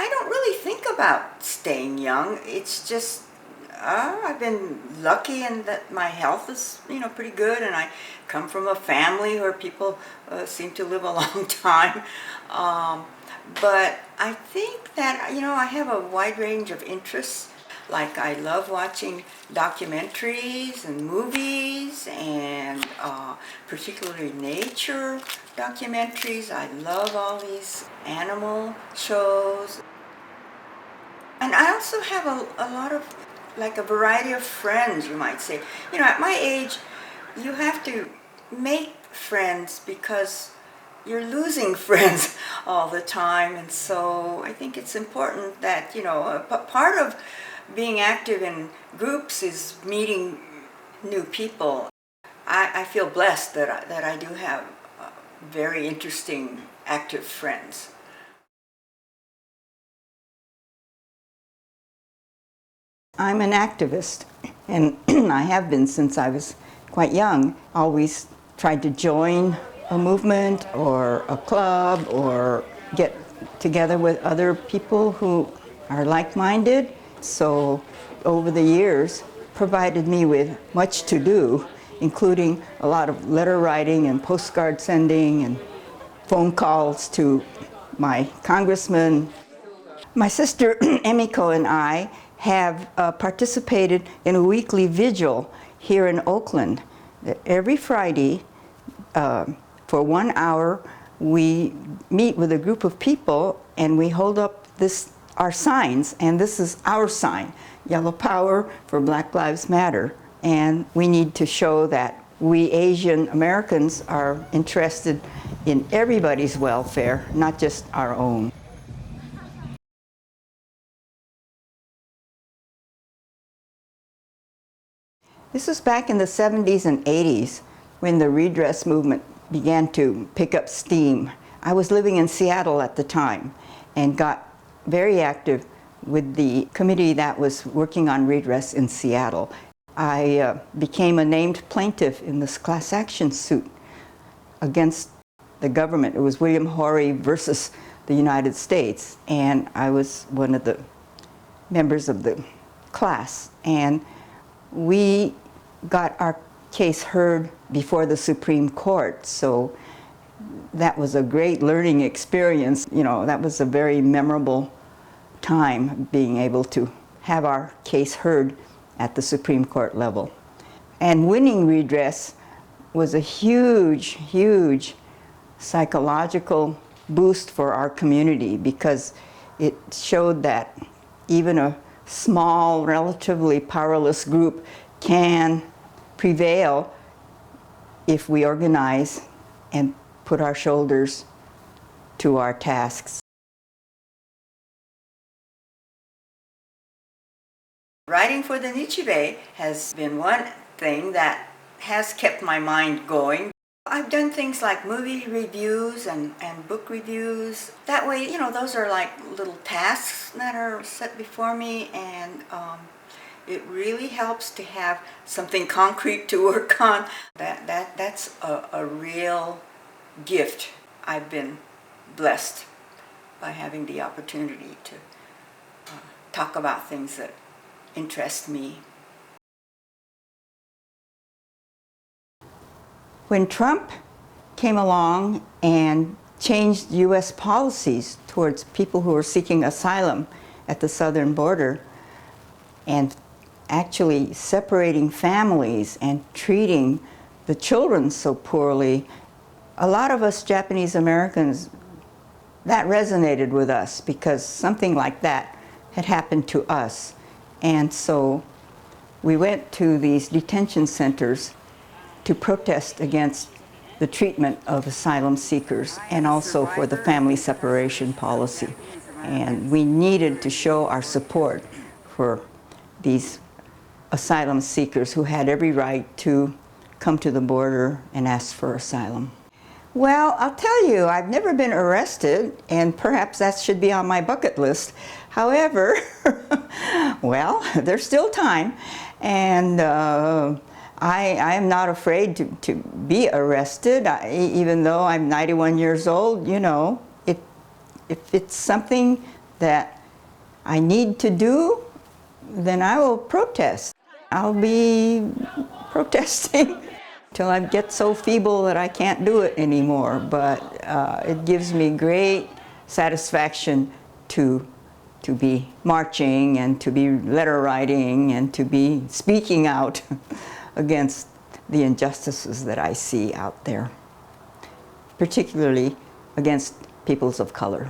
I don't really think about staying young. It's just I've been lucky in that my health is, pretty good, and I come from a family where people seem to live a long time. But I think that, I have a wide range of interests. Like I love watching documentaries and movies, and particularly nature documentaries. I love all these animal shows. And I also have a lot of, like a variety of friends, you might say. At my age, you have to make friends because you're losing friends all the time. And so I think it's important that, part of being active in groups is meeting new people. I feel blessed that I do have very interesting, active friends. I'm an activist, and I have been since I was quite young. Always tried to join a movement or a club or get together with other people who are like-minded. So over the years, provided me with much to do, including a lot of letter writing and postcard sending and phone calls to my congressman. My sister Emiko and I have participated in a weekly vigil here in Oakland. Every Friday, for 1 hour, we meet with a group of people and we hold up our signs, and this is our sign, Yellow Power for Black Lives Matter. And we need to show that we Asian Americans are interested in everybody's welfare, not just our own. This was back in the 70s and 80s when the Redress movement began to pick up steam. I was living in Seattle at the time and got very active with the committee that was working on redress in Seattle. I became a named plaintiff in this class action suit against the government. It was William Horry versus the United States, and I was one of the members of the class. And we got our case heard before the Supreme Court, so that was a great learning experience. That was a very memorable time, being able to have our case heard at the Supreme Court level. And winning redress was a huge, huge psychological boost for our community, because it showed that even a small, relatively powerless group can prevail if we organize and put our shoulders to our tasks. Writing for the Nichi has been one thing that has kept my mind going. I've done things like movie reviews and book reviews. That way, those are like little tasks that are set before me, and it really helps to have something concrete to work on. That's a real gift. I've been blessed by having the opportunity to talk about things that interest me. When Trump came along and changed U.S. policies towards people who were seeking asylum at the southern border, and actually separating families and treating the children so poorly, a lot of us Japanese Americans, that resonated with us, because something like that had happened to us. And so we went to these detention centers to protest against the treatment of asylum seekers, and also for the family separation policy. And we needed to show our support for these asylum seekers who had every right to come to the border and ask for asylum. Well, I'll tell you, I've never been arrested, and perhaps that should be on my bucket list. However, well, there's still time, and I am not afraid to be arrested, even though I'm 91 years old. If it's something that I need to do, then I will protest. I'll be protesting till I get so feeble that I can't do it anymore. But it gives me great satisfaction to be marching and to be letter writing and to be speaking out against the injustices that I see out there, particularly against peoples of color.